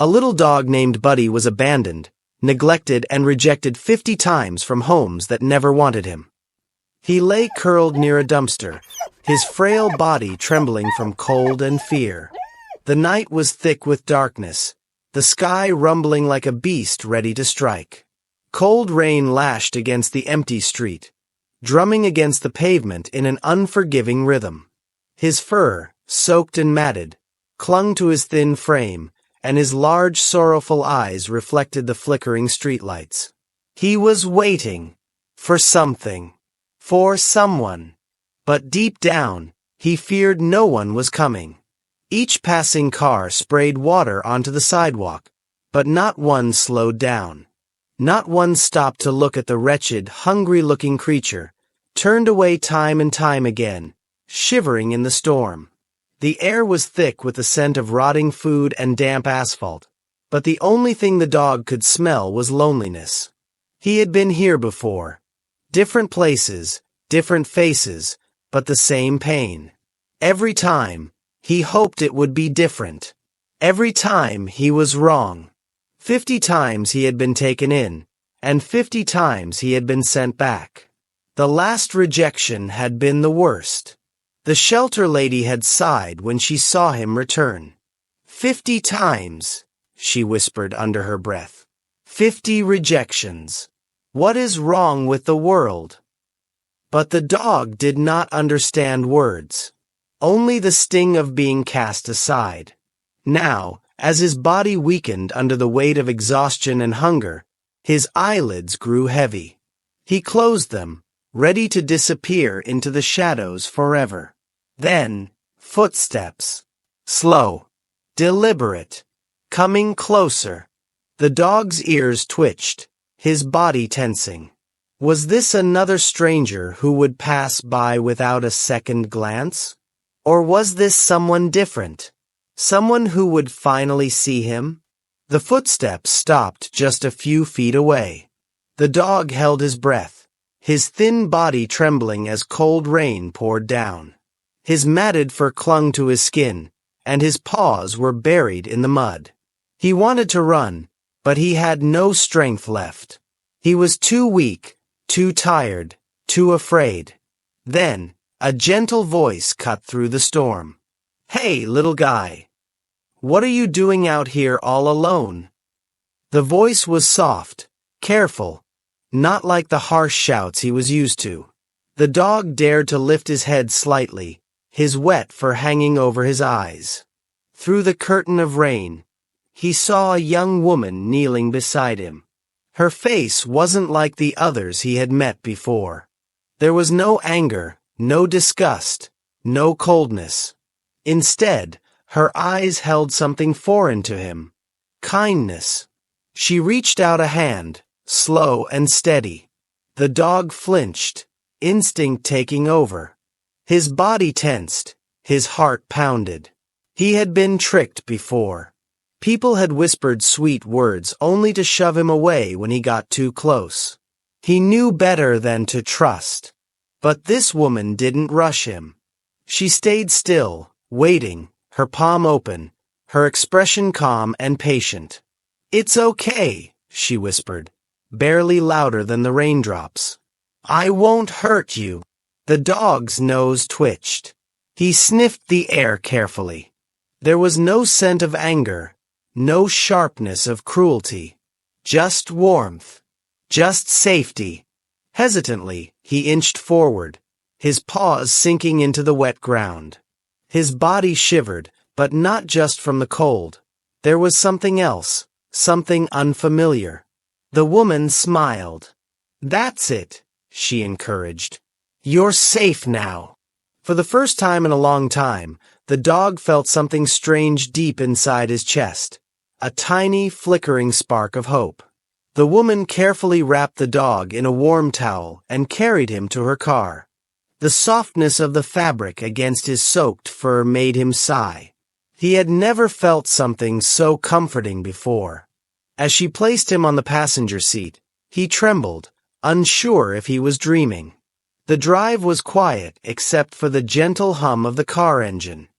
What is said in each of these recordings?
A little dog named Buddy was abandoned, neglected and rejected 50 times from homes that never wanted him. He lay curled near a dumpster, his frail body trembling from cold and fear. The night was thick with darkness, the sky rumbling like a beast ready to strike. Cold rain lashed against the empty street, drumming against the pavement in an unforgiving rhythm. His fur, soaked and matted, clung to his thin frame, and his large, sorrowful eyes reflected the flickering streetlights. He was waiting for something, for someone. But deep down, he feared no one was coming. Each passing car sprayed water onto the sidewalk, but not one slowed down. Not one stopped to look at the wretched, hungry-looking creature, turned away time and time again, shivering in the storm. The air was thick with the scent of rotting food and damp asphalt, but the only thing the dog could smell was loneliness. He had been here before. Different places, different faces, but the same pain. Every time, he hoped it would be different. Every time he was wrong. 50 times he had been taken in, and 50 times he had been sent back. The last rejection had been the worst. The shelter lady had sighed when she saw him return. 50 times, she whispered under her breath. 50 rejections. What is wrong with the world? But the dog did not understand words. Only the sting of being cast aside. Now, as his body weakened under the weight of exhaustion and hunger, his eyelids grew heavy. He closed them, ready to disappear into the shadows forever. Then, footsteps. Slow, deliberate, coming closer. The dog's ears twitched, his body tensing. Was this another stranger who would pass by without a second glance? Or was this someone different? Someone who would finally see him? The footsteps stopped just a few feet away. The dog held his breath, his thin body trembling as cold rain poured down. His matted fur clung to his skin, and his paws were buried in the mud. He wanted to run, but he had no strength left. He was too weak, too tired, too afraid. Then, a gentle voice cut through the storm. "Hey, little guy. What are you doing out here all alone?" The voice was soft, careful, not like the harsh shouts he was used to. The dog dared to lift his head slightly, his wet fur hanging over his eyes. Through the curtain of rain, he saw a young woman kneeling beside him. Her face wasn't like the others he had met before. There was no anger, no disgust, no coldness. Instead, her eyes held something foreign to him. Kindness. She reached out a hand, slow and steady. The dog flinched, instinct taking over. His body tensed, his heart pounded. He had been tricked before. People had whispered sweet words only to shove him away when he got too close. He knew better than to trust. But this woman didn't rush him. She stayed still, waiting, her palm open, her expression calm and patient. "It's okay," she whispered, barely louder than the raindrops. "I won't hurt you." The dog's nose twitched. He sniffed the air carefully. There was no scent of anger, no sharpness of cruelty. Just warmth. Just safety. Hesitantly, he inched forward, his paws sinking into the wet ground. His body shivered, but not just from the cold. There was something else, something unfamiliar. The woman smiled. "That's it," she encouraged. "You're safe now." For the first time in a long time, the dog felt something strange deep inside his chest. A tiny, flickering spark of hope. The woman carefully wrapped the dog in a warm towel and carried him to her car. The softness of the fabric against his soaked fur made him sigh. He had never felt something so comforting before. As she placed him on the passenger seat, he trembled, unsure if he was dreaming. The drive was quiet except for the gentle hum of the car engine.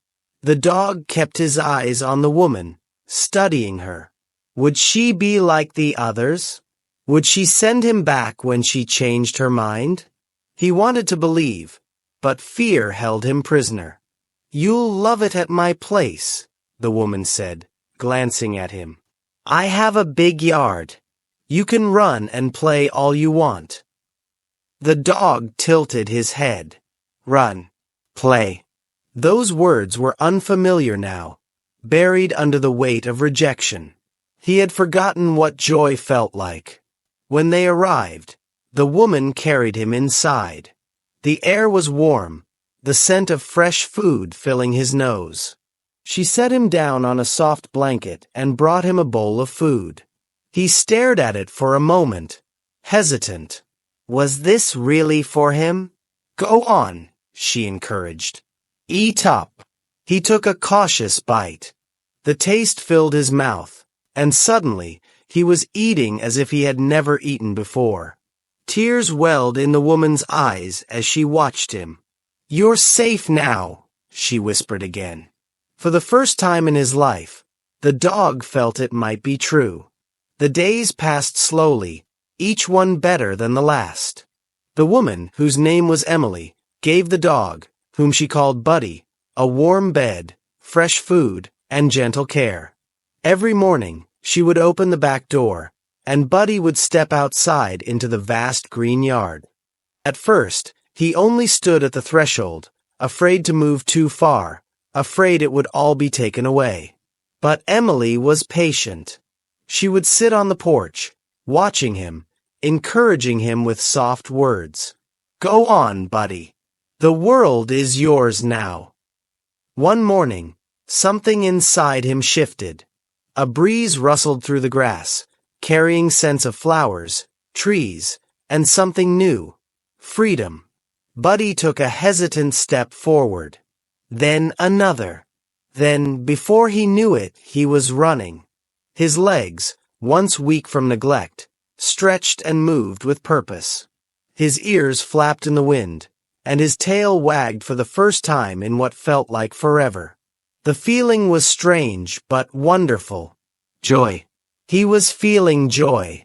The dog kept his eyes on the woman, studying her, Would she be like the others? Would she send him back when she changed her mind? He wanted to believe, but fear held him prisoner. "You'll love it at my place," the woman said, glancing at him. "I have a big yard. You can run and play all you want." The dog tilted his head. Run. Play. Those words were unfamiliar now, buried under the weight of rejection. He had forgotten what joy felt like. When they arrived, the woman carried him inside. The air was warm, the scent of fresh food filling his nose. She set him down on a soft blanket and brought him a bowl of food. He stared at it for a moment, hesitant. Was this really for him? "Go on," she encouraged. "Eat up." He took a cautious bite. The taste filled his mouth, and suddenly he was eating as if he had never eaten before. Tears welled in the woman's eyes as she watched him. "You're safe now," she whispered again. For the first time in his life, the dog felt it might be true. The days passed slowly, each one better than the last. The woman, whose name was Emily, gave the dog, whom she called Buddy, a warm bed, fresh food, and gentle care. Every morning, she would open the back door, and Buddy would step outside into the vast green yard. At first, he only stood at the threshold, afraid to move too far, afraid it would all be taken away. But Emily was patient. She would sit on the porch, watching him, encouraging him with soft words. "Go on, Buddy. The world is yours now." One morning, something inside him shifted. A breeze rustled through the grass, carrying scents of flowers, trees, and something new. Freedom. Buddy took a hesitant step forward. Then another. Then, before he knew it, he was running. His legs, once weak from neglect, stretched and moved with purpose. His ears flapped in the wind, and his tail wagged for the first time in what felt like forever. The feeling was strange but wonderful. Joy. He was feeling joy.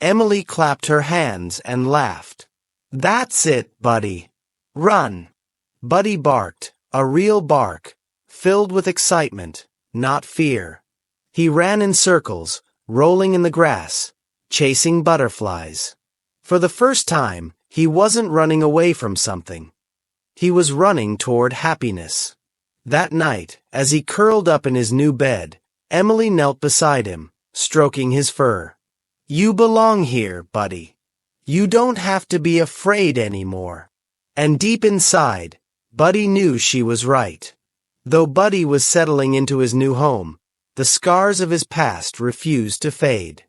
Emily clapped her hands and laughed. "That's it, Buddy. Run." Buddy barked, a real bark, filled with excitement, not fear. He ran in circles, rolling in the grass, chasing butterflies. For the first time, he wasn't running away from something. He was running toward happiness. That night, as he curled up in his new bed, Emily knelt beside him, stroking his fur. "You belong here, Buddy. You don't have to be afraid anymore." And deep inside, Buddy knew she was right. Though Buddy was settling into his new home, the scars of his past refused to fade.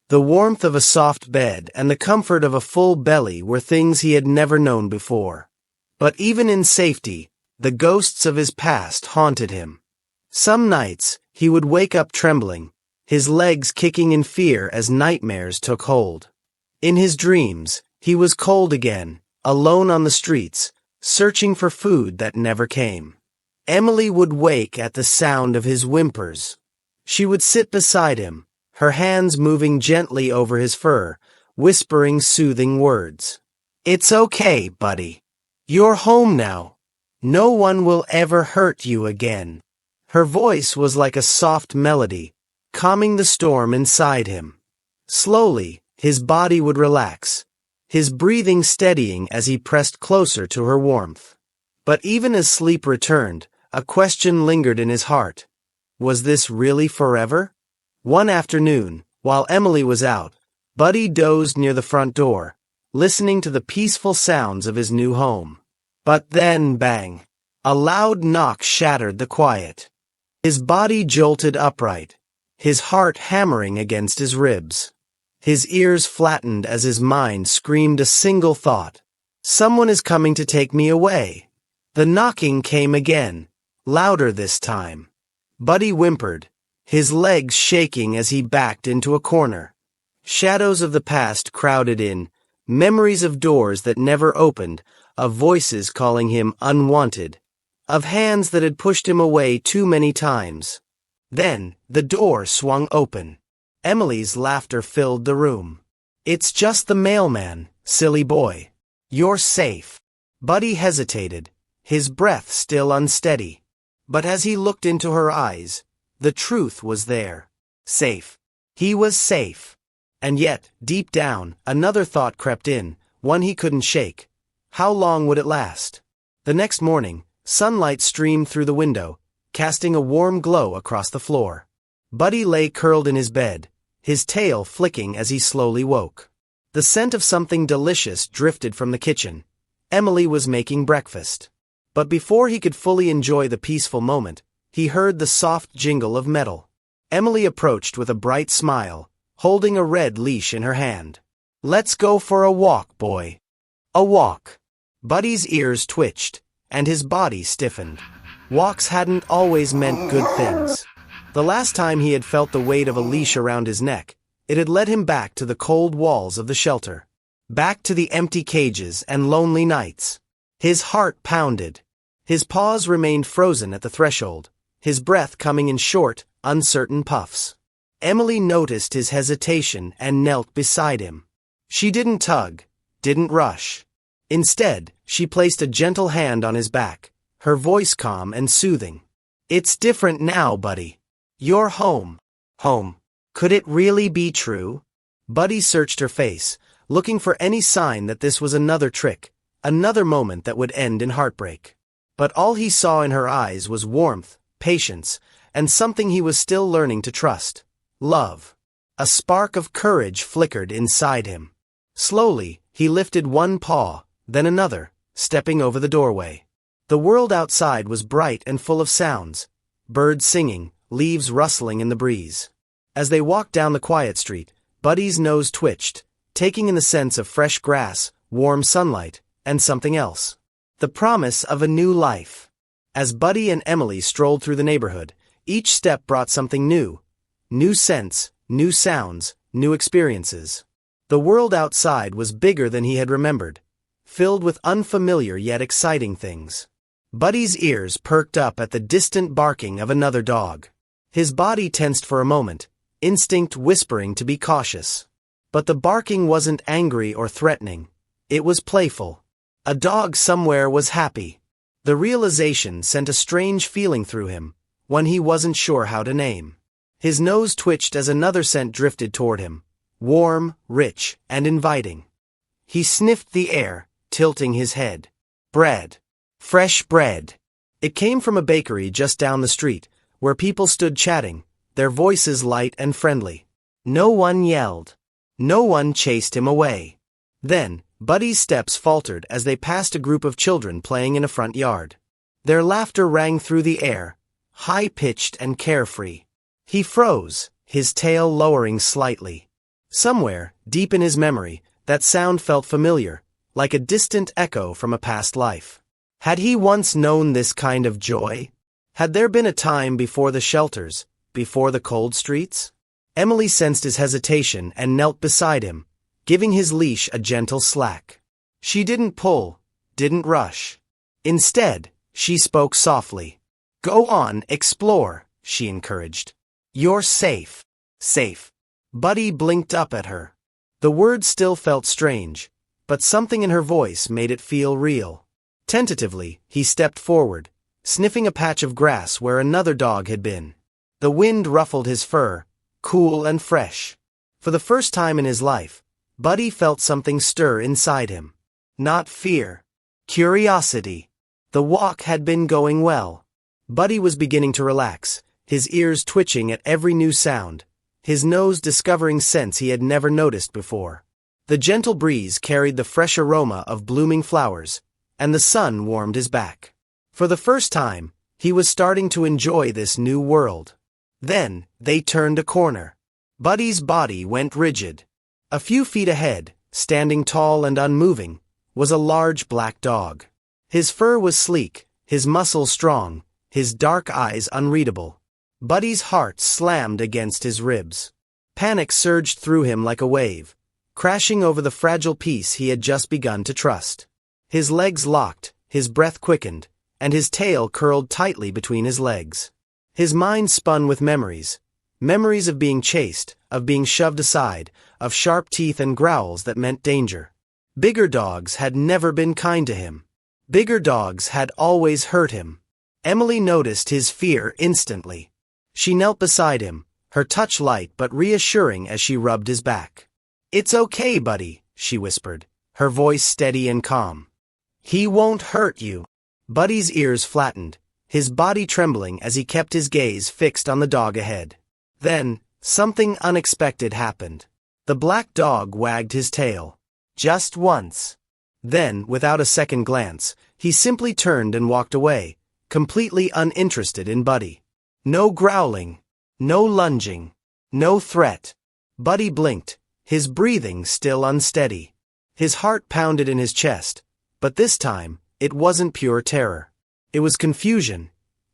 The warmth of a soft bed and the comfort of a full belly were things he had never known before. But even in safety, the ghosts of his past haunted him. Some nights, he would wake up trembling, his legs kicking in fear as nightmares took hold. In his dreams, he was cold again, alone on the streets, searching for food that never came. Emily would wake at the sound of his whimpers. She would sit beside him, her hands moving gently over his fur, whispering soothing words. "It's okay, Buddy. You're home now. No one will ever hurt you again." Her voice was like a soft melody, calming the storm inside him. Slowly, his body would relax, his breathing steadying as he pressed closer to her warmth. But even as sleep returned, a question lingered in his heart. Was this really forever? One afternoon, while Emily was out, Buddy dozed near the front door, listening to the peaceful sounds of his new home. But then, bang! A loud knock shattered the quiet. His body jolted upright, his heart hammering against his ribs. His ears flattened as his mind screamed a single thought. "Someone is coming to take me away." The knocking came again, louder this time. Buddy whimpered, his legs shaking as he backed into a corner. Shadows of the past crowded in, memories of doors that never opened, of voices calling him unwanted, of hands that had pushed him away too many times. Then the door swung open. Emily's laughter filled the room. "It's just the mailman, silly boy. You're safe." Buddy hesitated, his breath still unsteady. But as he looked into her eyes, the truth was there. Safe. He was safe. And yet, deep down, another thought crept in, one he couldn't shake. How long would it last? The next morning, sunlight streamed through the window, casting a warm glow across the floor. Buddy lay curled in his bed, his tail flicking as he slowly woke. The scent of something delicious drifted from the kitchen. Emily was making breakfast. But before he could fully enjoy the peaceful moment, he heard the soft jingle of metal. Emily approached with a bright smile, holding a red leash in her hand. "Let's go for a walk, boy." A walk. Buddy's ears twitched, and his body stiffened. Walks hadn't always meant good things. The last time he had felt the weight of a leash around his neck, it had led him back to the cold walls of the shelter. Back to the empty cages and lonely nights. His heart pounded. His paws remained frozen at the threshold, his breath coming in short, uncertain puffs. Emily noticed his hesitation and knelt beside him. She didn't tug, didn't rush. Instead, she placed a gentle hand on his back, her voice calm and soothing. "It's different now, Buddy. You're home." Home. Could it really be true? Buddy searched her face, looking for any sign that this was another trick, another moment that would end in heartbreak. But all he saw in her eyes was warmth, patience, and something he was still learning to trust. Love. A spark of courage flickered inside him. Slowly, he lifted one paw, then another, stepping over the doorway. The world outside was bright and full of sounds. Birds singing, leaves rustling in the breeze. As they walked down the quiet street, Buddy's nose twitched, taking in the sense of fresh grass, warm sunlight, and something else. The promise of a new life. As Buddy and Emily strolled through the neighborhood, each step brought something new. New scents, new sounds, new experiences. The world outside was bigger than he had remembered, filled with unfamiliar yet exciting things. Buddy's ears perked up at the distant barking of another dog. His body tensed for a moment, instinct whispering to be cautious. But the barking wasn't angry or threatening. It was playful. A dog somewhere was happy. The realization sent a strange feeling through him, one he wasn't sure how to name. His nose twitched as another scent drifted toward him, warm, rich, and inviting. He sniffed the air, tilting his head. Bread. Fresh bread. It came from a bakery just down the street, where people stood chatting, their voices light and friendly. No one yelled. No one chased him away. Then, Buddy's steps faltered as they passed a group of children playing in a front yard. Their laughter rang through the air, high-pitched and carefree. He froze, his tail lowering slightly. Somewhere, deep in his memory, that sound felt familiar, like a distant echo from a past life. Had he once known this kind of joy? Had there been a time before the shelters, before the cold streets? Emily sensed his hesitation and knelt beside him, giving his leash a gentle slack. She didn't pull, didn't rush. Instead, she spoke softly. "Go on, explore," she encouraged. "You're safe." Safe. Buddy blinked up at her. The words still felt strange, but something in her voice made it feel real. Tentatively, he stepped forward, sniffing a patch of grass where another dog had been. The wind ruffled his fur, cool and fresh. For the first time in his life, Buddy felt something stir inside him. Not fear. Curiosity. The walk had been going well. Buddy was beginning to relax, his ears twitching at every new sound, his nose discovering scents he had never noticed before. The gentle breeze carried the fresh aroma of blooming flowers, and the sun warmed his back. For the first time, he was starting to enjoy this new world. Then, they turned a corner. Buddy's body went rigid. A few feet ahead, standing tall and unmoving, was a large black dog. His fur was sleek, his muscles strong, his dark eyes unreadable. Buddy's heart slammed against his ribs. Panic surged through him like a wave, crashing over the fragile peace he had just begun to trust. His legs locked, his breath quickened, and his tail curled tightly between his legs. His mind spun with memories Memories of being chased, of being shoved aside, of sharp teeth and growls that meant danger. Bigger dogs had never been kind to him. Bigger dogs had always hurt him. Emily noticed his fear instantly. She knelt beside him, her touch light but reassuring as she rubbed his back. "It's okay, buddy," she whispered, her voice steady and calm. "He won't hurt you." Buddy's ears flattened, his body trembling as he kept his gaze fixed on the dog ahead. Then, something unexpected happened. The black dog wagged his tail. Just once. Then, without a second glance, he simply turned and walked away, completely uninterested in Buddy. No growling. No lunging. No threat. Buddy blinked, his breathing still unsteady. His heart pounded in his chest, but this time, it wasn't pure terror. It was confusion,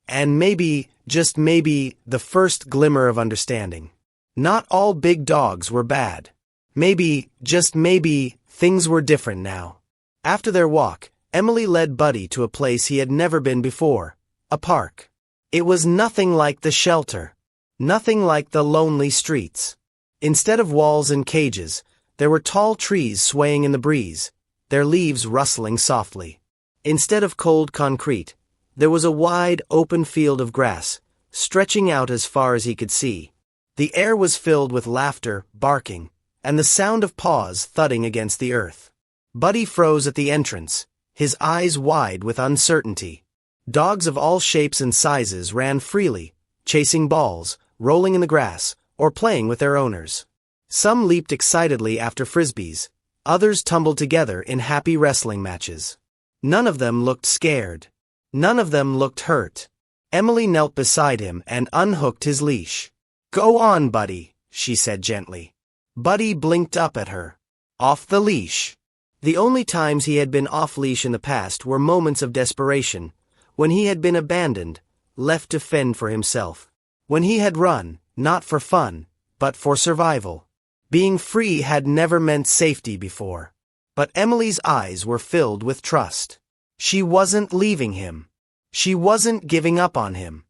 and maybe, just maybe, the first glimmer of understanding. Not all big dogs were bad. Maybe, just maybe, things were different now. After their walk, Emily led Buddy to a place he had never been before, a park. It was nothing like the shelter. Nothing like the lonely streets. Instead of walls and cages, there were tall trees swaying in the breeze, their leaves rustling softly. Instead of cold concrete, there was a wide, open field of grass, stretching out as far as he could see. The air was filled with laughter, barking, and the sound of paws thudding against the earth. Buddy froze at the entrance, his eyes wide with uncertainty. Dogs of all shapes and sizes ran freely, chasing balls, rolling in the grass, or playing with their owners. Some leaped excitedly after frisbees, others tumbled together in happy wrestling matches. None of them looked scared. None of them looked hurt. Emily knelt beside him and unhooked his leash. "Go on, Buddy," she said gently. Buddy blinked up at her. Off the leash. The only times he had been off-leash in the past were moments of desperation, when he had been abandoned, left to fend for himself. When he had run, not for fun, but for survival. Being free had never meant safety before. But Emily's eyes were filled with trust. She wasn't leaving him. She wasn't giving up on him.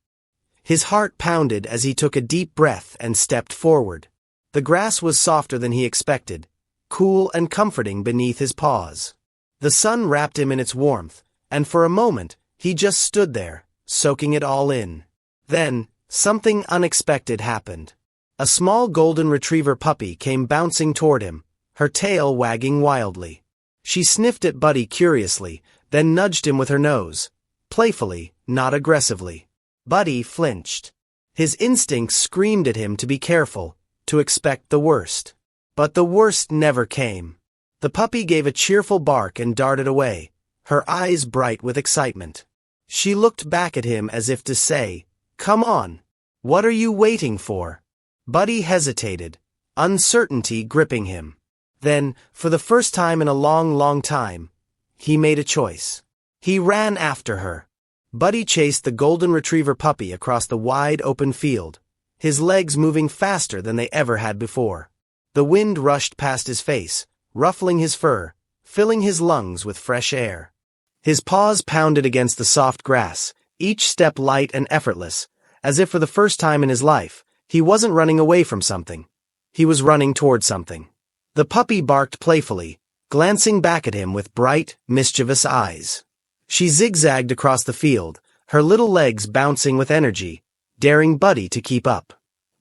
His heart pounded as he took a deep breath and stepped forward. The grass was softer than he expected, cool and comforting beneath his paws. The sun wrapped him in its warmth, and for a moment, he just stood there, soaking it all in. Then, something unexpected happened. A small golden retriever puppy came bouncing toward him, her tail wagging wildly. She sniffed at Buddy curiously, then nudged him with her nose, playfully, not aggressively. Buddy flinched. His instincts screamed at him to be careful, to expect the worst. But the worst never came. The puppy gave a cheerful bark and darted away, her eyes bright with excitement. She looked back at him as if to say, "Come on. What are you waiting for?" Buddy hesitated, uncertainty gripping him. Then, for the first time in a long, long time, he made a choice. He ran after her. Buddy chased the golden retriever puppy across the wide open field, his legs moving faster than they ever had before. The wind rushed past his face, ruffling his fur, filling his lungs with fresh air. His paws pounded against the soft grass, each step light and effortless, as if for the first time in his life, he wasn't running away from something. He was running toward something. The puppy barked playfully, glancing back at him with bright, mischievous eyes. She zigzagged across the field, her little legs bouncing with energy, daring Buddy to keep up.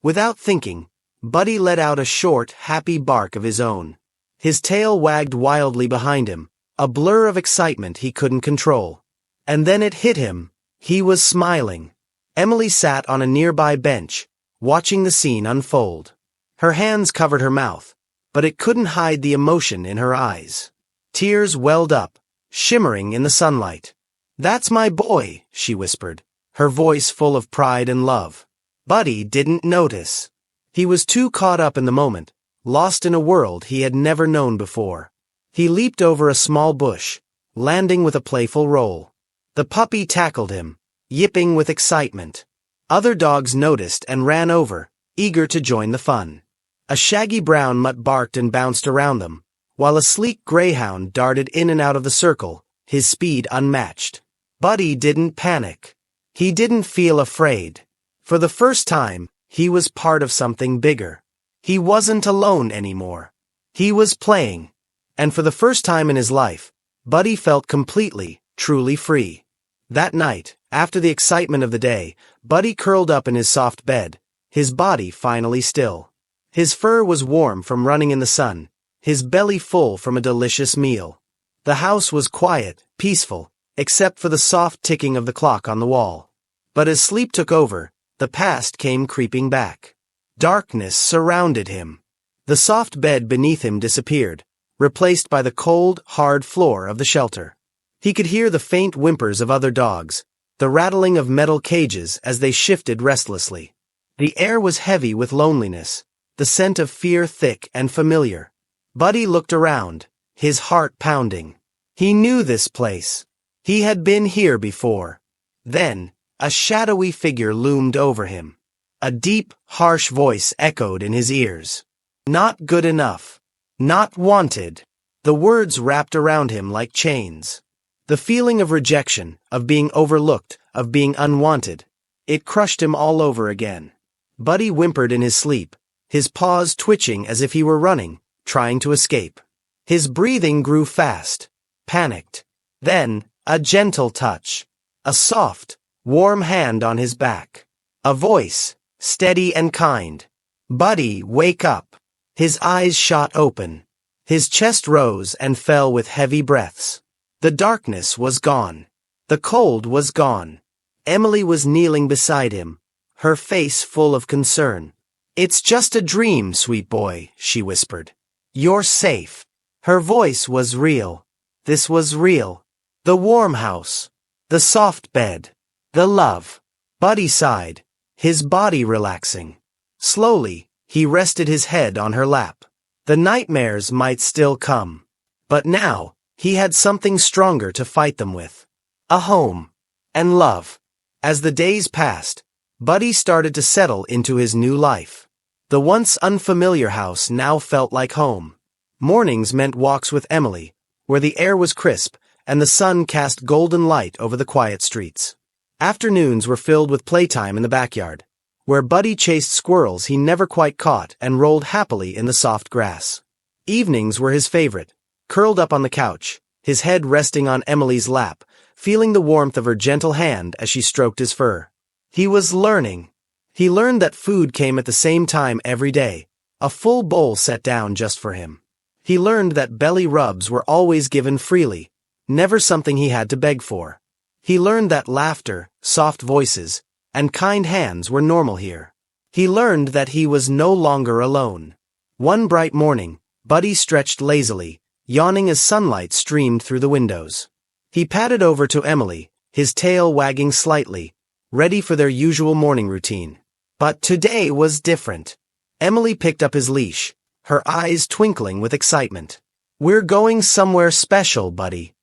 Without thinking, Buddy let out a short, happy bark of his own. His tail wagged wildly behind him, a blur of excitement he couldn't control. And then it hit him. He was smiling. Emily sat on a nearby bench, watching the scene unfold. Her hands covered her mouth, but it couldn't hide the emotion in her eyes. Tears welled up, shimmering in the sunlight. "That's my boy," she whispered, her voice full of pride and love. Buddy didn't notice. He was too caught up in the moment, lost in a world he had never known before. He leaped over a small bush, landing with a playful roll. The puppy tackled him, yipping with excitement. Other dogs noticed and ran over, eager to join the fun. A shaggy brown mutt barked and bounced around them, while a sleek greyhound darted in and out of the circle, his speed unmatched. Buddy didn't panic. He didn't feel afraid. For the first time, He was part of something bigger. He wasn't alone anymore. He was playing. And for the first time in his life, Buddy felt completely, truly free. That night, after the excitement of the day, Buddy curled up in his soft bed, his body finally still. His fur was warm from running in the sun, his belly full from a delicious meal. The house was quiet, peaceful, except for the soft ticking of the clock on the wall. But as sleep took over, the past came creeping back. Darkness surrounded him. The soft bed beneath him disappeared, replaced by the cold, hard floor of the shelter. He could hear the faint whimpers of other dogs, the rattling of metal cages as they shifted restlessly. The air was heavy with loneliness, the scent of fear thick and familiar. Buddy looked around, his heart pounding. He knew this place. He had been here before. Then, a shadowy figure loomed over him. A deep, harsh voice echoed in his ears. Not good enough. Not wanted. The words wrapped around him like chains. The feeling of rejection, of being overlooked, of being unwanted. It crushed him all over again. Buddy whimpered in his sleep, his paws twitching as if he were running, trying to escape. His breathing grew fast, panicked. Then, a gentle touch. A soft, warm hand on his back. A voice, steady and kind. Buddy, wake up. His eyes shot open. His chest rose and fell with heavy breaths. The darkness was gone. The cold was gone. Emily was kneeling beside him, her face full of concern. It's just a dream, sweet boy, she whispered. You're safe. Her voice was real. This was real. The warm house. The soft bed. The love. Buddy sighed, his body relaxing. Slowly, he rested his head on her lap. The nightmares might still come. But now, he had something stronger to fight them with. A home. And love. As the days passed, Buddy started to settle into his new life. The once unfamiliar house now felt like home. Mornings meant walks with Emily, where the air was crisp and the sun cast golden light over the quiet streets. Afternoons were filled with playtime in the backyard, where Buddy chased squirrels he never quite caught and rolled happily in the soft grass. Evenings were his favorite, curled up on the couch, his head resting on Emily's lap, feeling the warmth of her gentle hand as she stroked his fur. He was learning. He learned that food came at the same time every day, a full bowl set down just for him. He learned that belly rubs were always given freely, never something he had to beg for. He learned that laughter, soft voices, and kind hands were normal here. He learned that he was no longer alone. One bright morning, Buddy stretched lazily, yawning as sunlight streamed through the windows. He padded over to Emily, his tail wagging slightly, ready for their usual morning routine. But today was different. Emily picked up his leash, her eyes twinkling with excitement. We're going somewhere special, Buddy.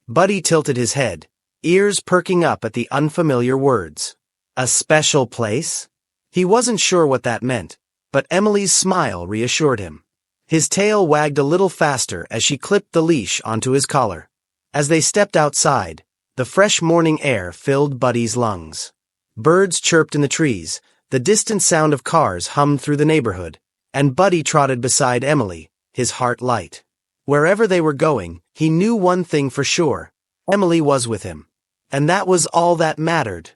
Buddy tilted his head, ears perking up at the unfamiliar words. A special place? He wasn't sure what that meant, but Emily's smile reassured him. His tail wagged a little faster as she clipped the leash onto his collar. As they stepped outside, the fresh morning air filled Buddy's lungs. Birds chirped in the trees, the distant sound of cars hummed through the neighborhood, and Buddy trotted beside Emily, his heart light. Wherever they were going, he knew one thing for sure. Emily was with him. And that was all that mattered.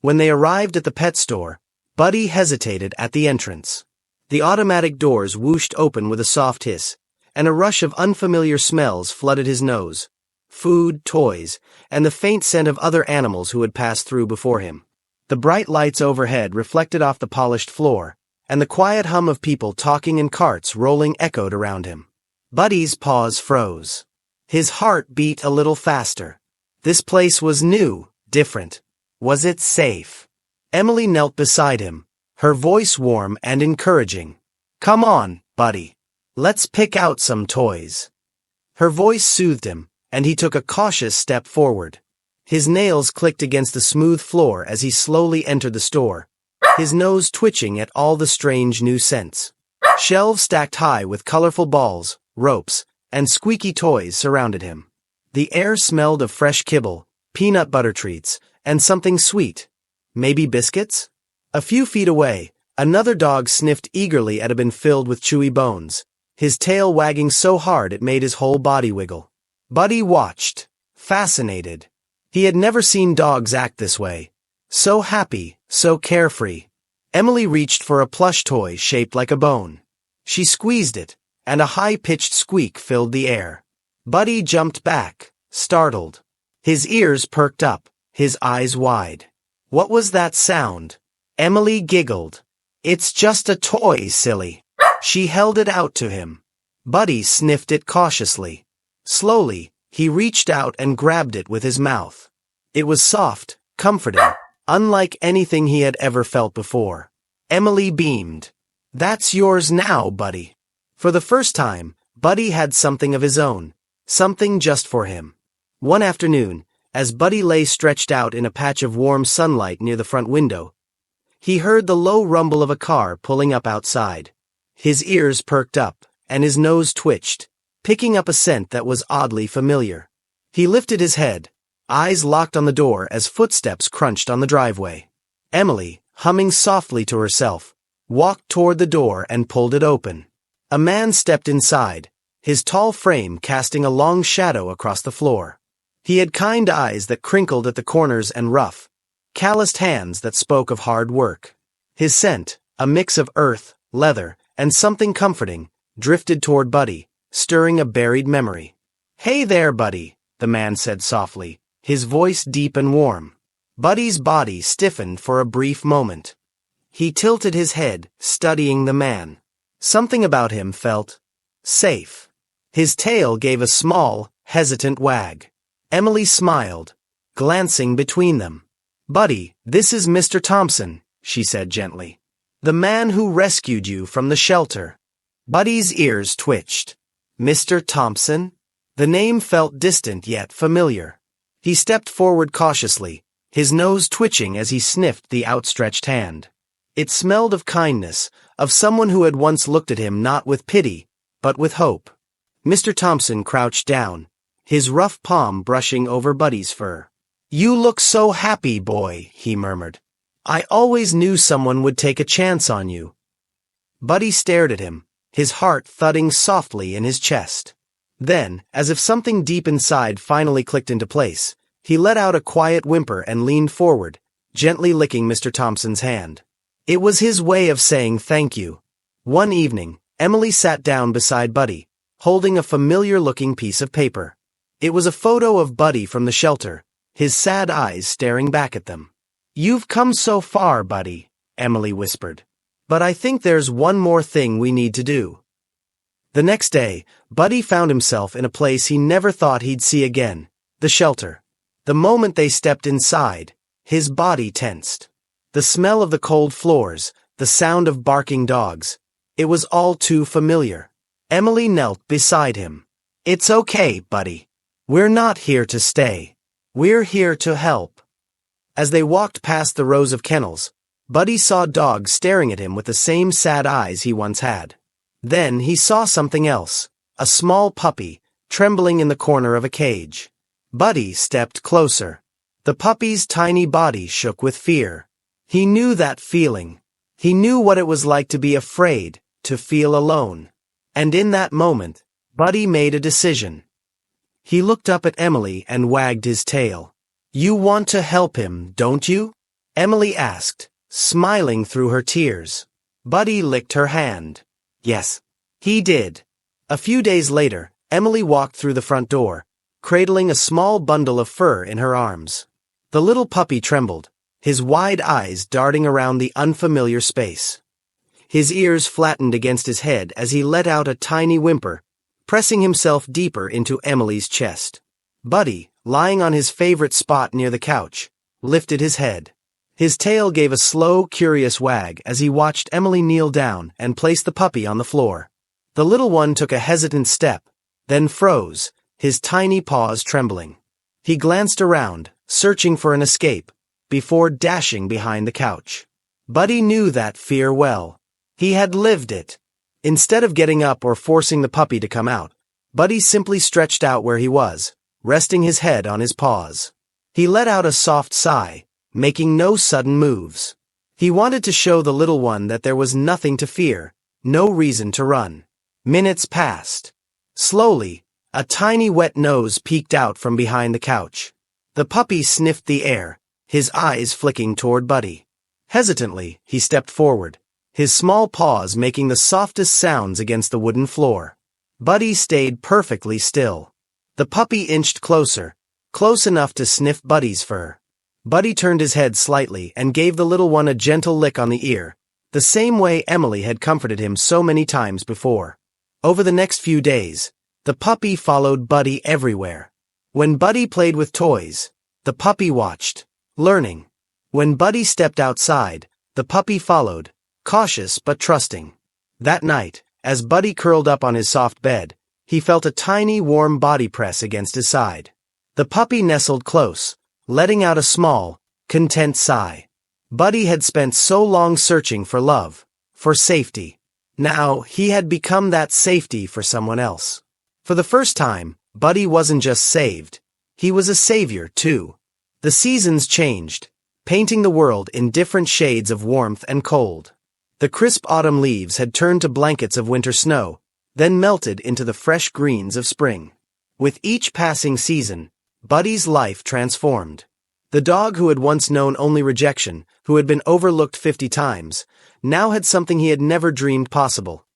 When they arrived at the pet store, Buddy hesitated at the entrance. The automatic doors whooshed open with a soft hiss, and a rush of unfamiliar smells flooded his nose. Food, toys, and the faint scent of other animals who had passed through before him. The bright lights overhead reflected off the polished floor, and the quiet hum of people talking and carts rolling echoed around him. Buddy's paws froze. His heart beat a little faster. This place was new, different. Was it safe? Emily knelt beside him, her voice warm and encouraging. Come on, Buddy. Let's pick out some toys. Her voice soothed him, and he took a cautious step forward. His nails clicked against the smooth floor as he slowly entered the store, his nose twitching at all the strange new scents. Shelves stacked high with colorful balls, ropes, and squeaky toys surrounded him. The air smelled of fresh kibble, peanut butter treats, and something sweet. Maybe biscuits? A few feet away, Another dog sniffed eagerly at a bin filled with chewy bones, his tail wagging so hard it made his whole body wiggle. Buddy watched, fascinated. He had never seen dogs act this way. So happy, so carefree. Emily reached for a plush toy shaped like a bone. She squeezed it, and a high-pitched squeak filled the air. Buddy jumped back, startled. His ears perked up, his eyes wide. What was that sound? Emily giggled. It's just a toy, silly. She held it out to him. Buddy sniffed it cautiously. Slowly, he reached out and grabbed it with his mouth. It was soft, comforting, unlike anything he had ever felt before. Emily beamed. That's yours now, Buddy. For the first time, Buddy had something of his own, something just for him. One afternoon, as Buddy lay stretched out in a patch of warm sunlight near the front window, he heard the low rumble of a car pulling up outside. His ears perked up, and his nose twitched, picking up a scent that was oddly familiar. He lifted his head, eyes locked on the door as footsteps crunched on the driveway. Emily, humming softly to herself, walked toward the door and pulled it open. A man stepped inside, his tall frame casting a long shadow across the floor. He had kind eyes that crinkled at the corners and rough, calloused hands that spoke of hard work. His scent, a mix of earth, leather, and something comforting, drifted toward Buddy, stirring a buried memory. "Hey there, Buddy," the man said softly, his voice deep and warm. Buddy's body stiffened for a brief moment. He tilted his head, studying the man. Something about him felt safe. His tail gave a small, hesitant wag. Emily smiled, glancing between them. "Buddy, this is Mr. Thompson," she said gently. "The man who rescued you from the shelter." Buddy's ears twitched. Mr. Thompson? The name felt distant yet familiar. He stepped forward cautiously, his nose twitching as he sniffed the outstretched hand. It smelled of kindness, of someone who had once looked at him not with pity, but with hope. Mr. Thompson crouched down, his rough palm brushing over Buddy's fur. "You look so happy, boy," he murmured. "I always knew someone would take a chance on you." Buddy stared at him, his heart thudding softly in his chest. Then, as if something deep inside finally clicked into place, he let out a quiet whimper and leaned forward, gently licking Mr. Thompson's hand. It was his way of saying thank you. One evening, Emily sat down beside Buddy, holding a familiar-looking piece of paper. It was a photo of Buddy from the shelter, his sad eyes staring back at them. "You've come so far, Buddy," Emily whispered. "But I think there's one more thing we need to do." The next day, Buddy found himself in a place he never thought he'd see again, the shelter. The moment they stepped inside, his body tensed. The smell of the cold floors, the sound of barking dogs. It was all too familiar. Emily knelt beside him. "It's okay, Buddy. We're not here to stay. We're here to help." As they walked past the rows of kennels, Buddy saw dogs staring at him with the same sad eyes he once had. Then he saw something else, a small puppy, trembling in the corner of a cage. Buddy stepped closer. The puppy's tiny body shook with fear. He knew that feeling. He knew what it was like to be afraid, to feel alone. And in that moment, Buddy made a decision. He looked up at Emily and wagged his tail. "You want to help him, don't you?" Emily asked, smiling through her tears. Buddy licked her hand. Yes, he did. A few days later, Emily walked through the front door, cradling a small bundle of fur in her arms. The little puppy trembled, his wide eyes darting around the unfamiliar space. His ears flattened against his head as he let out a tiny whimper, pressing himself deeper into Emily's chest. Buddy, lying on his favorite spot near the couch, lifted his head. His tail gave a slow, curious wag as he watched Emily kneel down and place the puppy on the floor. The little one took a hesitant step, then froze, his tiny paws trembling. He glanced around, searching for an escape, before dashing behind the couch. Buddy knew that fear well. He had lived it. Instead of getting up or forcing the puppy to come out, Buddy simply stretched out where he was, resting his head on his paws. He let out a soft sigh, making no sudden moves. He wanted to show the little one that there was nothing to fear, no reason to run. Minutes passed. Slowly, a tiny wet nose peeked out from behind the couch. The puppy sniffed the air, his eyes flicking toward Buddy. Hesitantly, he stepped forward, his small paws making the softest sounds against the wooden floor. Buddy stayed perfectly still. The puppy inched closer, close enough to sniff Buddy's fur. Buddy turned his head slightly and gave the little one a gentle lick on the ear, the same way Emily had comforted him so many times before. Over the next few days, the puppy followed Buddy everywhere. When Buddy played with toys, the puppy watched, learning. When Buddy stepped outside, the puppy followed, cautious but trusting. That night, as Buddy curled up on his soft bed, he felt a tiny warm body press against his side. The puppy nestled close, letting out a small, content sigh. Buddy had spent so long searching for love, for safety. Now, he had become that safety for someone else. For the first time, Buddy wasn't just saved. He was a savior, too. The seasons changed, painting the world in different shades of warmth and cold. The crisp autumn leaves had turned to blankets of winter snow, then melted into the fresh greens of spring. With each passing season, Buddy's life transformed. The dog who had once known only rejection, who had been overlooked 50 times, now had something he had never dreamed possible.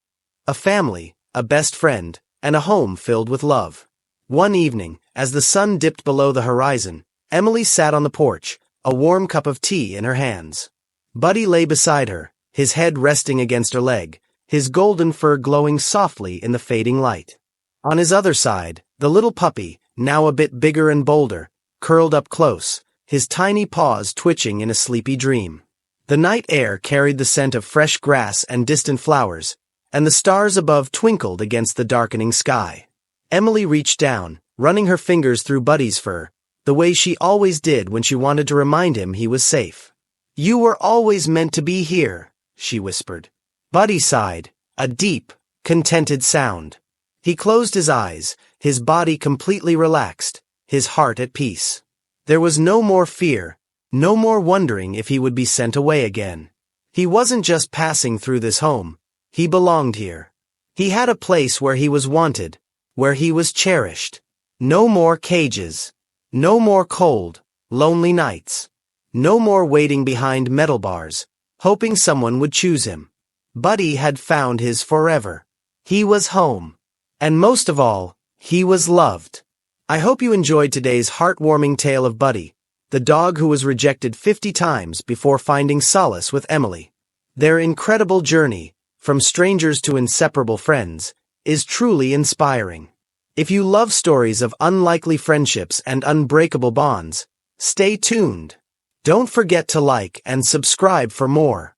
A family, a best friend, and a home filled with love. One evening, as the sun dipped below the horizon, Emily sat on the porch, a warm cup of tea in her hands. Buddy lay beside her, his head resting against her leg, his golden fur glowing softly in the fading light. On his other side, the little puppy, now a bit bigger and bolder, curled up close, his tiny paws twitching in a sleepy dream. The night air carried the scent of fresh grass and distant flowers, and the stars above twinkled against the darkening sky. Emily reached down, running her fingers through Buddy's fur, the way she always did when she wanted to remind him he was safe. "You were always meant to be here," she whispered. Buddy sighed, a deep, contented sound. He closed his eyes, his body completely relaxed, his heart at peace. There was no more fear, no more wondering if he would be sent away again. He wasn't just passing through this home, he belonged here. He had a place where he was wanted, where he was cherished. No more cages. No more cold, lonely nights. No more waiting behind metal bars, hoping someone would choose him. Buddy had found his forever. He was home. And most of all, he was loved. I hope you enjoyed today's heartwarming tale of Buddy, the dog who was rejected 50 times before finding solace with Emily. Their incredible journey, from strangers to inseparable friends, is truly inspiring. If you love stories of unlikely friendships and unbreakable bonds, stay tuned. Don't forget to like and subscribe for more.